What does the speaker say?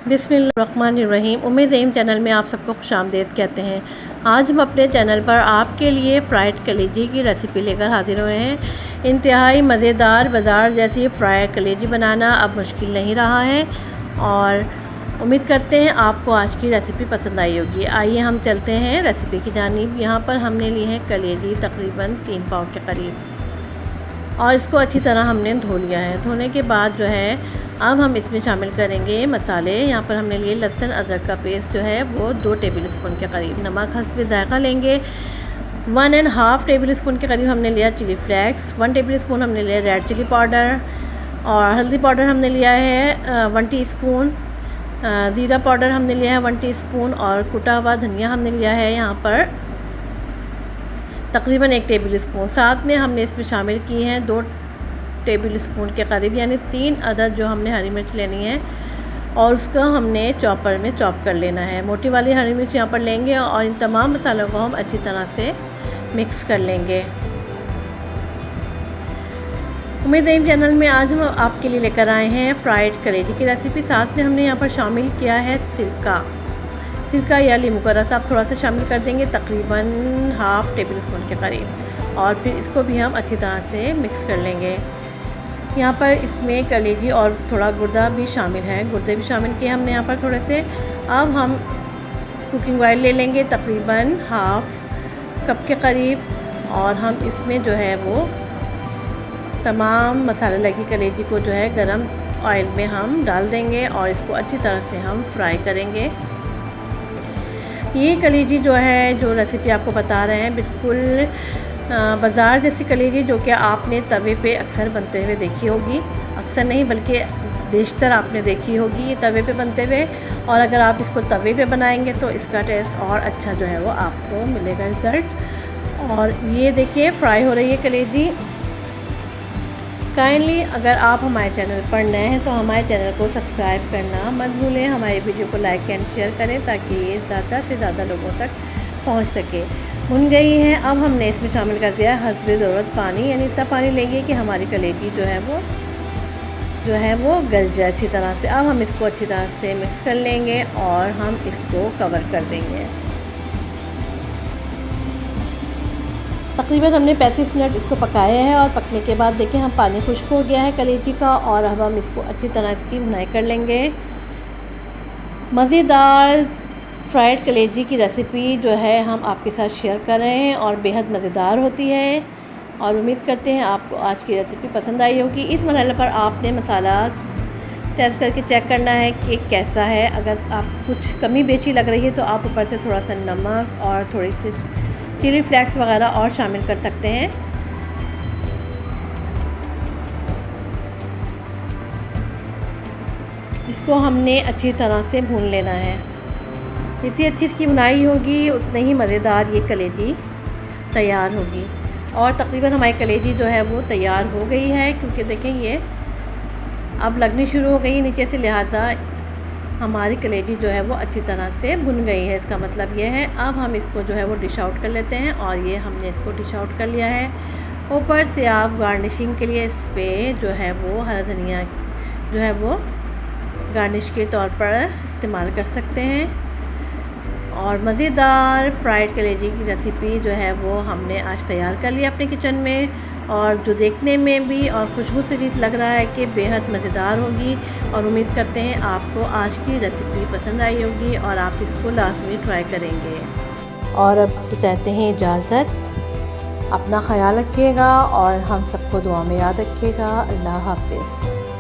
बिस्मिल्लाहिर्रहमानिर्रहीम। उम्मीद ज़हीम चैनल में आप सबको खुशामदीद कहते हैं। आज हम अपने चैनल पर आपके लिए फ्राइड कलेजी की रेसिपी लेकर हाजिर हुए हैं। इंतहाई मज़ेदार, बाज़ार जैसी फ्राइड कलेजी बनाना अब मुश्किल नहीं रहा है और उम्मीद करते हैं आपको आज की रेसिपी पसंद आई होगी। आइए हम चलते हैं रेसिपी की जानिब। यहाँ पर हमने ली है कलेजी तकरीबन 3 पाव के करीब और इसको अच्छी तरह हमने धो लिया है। धोने के बाद जो है अब हम इसमें शामिल करेंगे मसाले। यहाँ पर हमने लिए लहसुन अदरक का पेस्ट जो है वो 2 टेबल स्पून के करीब, नमक हस्बे ज़ायक़ा लेंगे। 1.5 टेबल स्पून के करीब हमने लिया चिली फ्लेक्स, 1 टेबल स्पून हमने लिया रेड चिली पाउडर और हल्दी पाउडर हमने लिया है 1 टीस्पून, ज़ीरा पाउडर हमने लिया है 1 टीस्पून और कुटा हुआ धनिया हमने लिया है यहाँ पर तकरीबन 1 टेबल स्पून। साथ में हमने इसमें शामिल की हैं 2 टेबल स्पून के करीब यानी 3 अदद जो हमने हरी मिर्च लेनी है और उसको हमने चॉपर में चॉप कर लेना है। मोटी वाली हरी मिर्च यहाँ पर लेंगे और इन तमाम मसालों को हम अच्छी तरह से मिक्स कर लेंगे। उम्मीद है चैनल में आज हम आपके लिए लेकर आए हैं फ्राइड कलेजी की रेसिपी। साथ में हमने यहाँ पर शामिल किया है सिरका या नींबू का रस आप थोड़ा सा शामिल कर देंगे तकरीबन 1/2 टेबल स्पून के करीब और फिर इसको भी हम अच्छी तरह से मिक्स कर लेंगे। यहाँ पर इसमें कलेजी और थोड़ा गुर्दा भी शामिल है, गुर्दे भी शामिल किए हमने यहाँ पर थोड़े से। अब हम कुकिंग ऑयल ले लेंगे तकरीबन 1/2 कप के करीब और हम इसमें जो है वो तमाम मसाले लगी कलेजी को जो है गरम ऑयल में हम डाल देंगे और इसको अच्छी तरह से हम फ्राई करेंगे। ये कलेजी जो है, जो रेसिपी आपको बता रहे हैं, बिल्कुल बाज़ार जैसी कलेजी जो कि आपने तवे पे अक्सर बनते हुए देखी होगी, अक्सर नहीं बल्कि बेशतर आपने देखी होगी ये तवे पे बनते हुए। और अगर आप इसको तवे पे बनाएंगे तो इसका टेस्ट और अच्छा जो है वो आपको मिलेगा रिज़ल्ट। और ये देखिए फ्राई हो रही है कलेजी। काइंडली अगर आप हमारे चैनल पर नए हैं तो हमारे चैनल को सब्सक्राइब करना मत भूलें, हमारे वीडियो को लाइक एंड शेयर करें ताकि ये ज़्यादा से ज़्यादा लोगों तक पहुंच सके। भुन गई है। अब हमने इसमें शामिल कर दिया हस्बे ज़रूरत पानी, यानी इतना पानी लेंगे कि हमारी कलेजी जो है वो गल जाए अच्छी तरह से। अब हम इसको अच्छी तरह से मिक्स कर लेंगे और हम इसको कवर कर देंगे। तकरीबन हमने 35 मिनट इसको पकाया है और पकने के बाद देखिए हम पानी खुश्क हो गया है कलेजी का और अब हम इसको अच्छी तरह इसकी भुनाई कर लेंगे। मज़ेदार फ्राइड कलेजी की रेसिपी जो है हम आपके साथ शेयर कर रहे हैं और बेहद मज़ेदार होती है और उम्मीद करते हैं आपको आज की रेसिपी पसंद आई होगी। इस मरहले पर आपने मसाला टेस्ट करके चेक करना है कि कैसा है। अगर आप कुछ कमी बेची लग रही है तो आप ऊपर से थोड़ा सा नमक और थोड़ी सी चिली फ्लेक्स वगैरह और शामिल कर सकते हैं। इसको हमने अच्छी तरह से भून लेना है। जितनी अच्छी इसकी बुनाई होगी उतनी ही मज़ेदार ये कलेजी तैयार होगी। और तकरीबन हमारी कलेजी जो है वो तैयार हो गई है क्योंकि देखें ये अब लगनी शुरू हो गई नीचे से, लिहाजा हमारी कलेजी जो है वो अच्छी तरह से भुन गई है। इसका मतलब ये है अब हम इसको जो है वो डिश आउट कर लेते हैं और ये हमने इसको डिश आउट कर लिया है। ऊपर से आप गार्निशिंग के लिए इस पर जो है वो हरा धनिया जो है वो गार्निश के तौर पर इस्तेमाल कर सकते हैं। और मज़ेदार फ्राइड कलेजी की रेसिपी जो है वो हमने आज तैयार कर लिया अपने किचन में और जो देखने में भी और खुशबू से भी लग रहा है कि बेहद मज़ेदार होगी। और उम्मीद करते हैं आपको आज की रेसिपी पसंद आई होगी और आप इसको लाजमी ट्राई करेंगे। और अब से चाहते हैं इजाज़त, अपना ख्याल रखिएगा और हम सबको दुआ में याद रखिएगा। अल्लाह हाफ़िज़।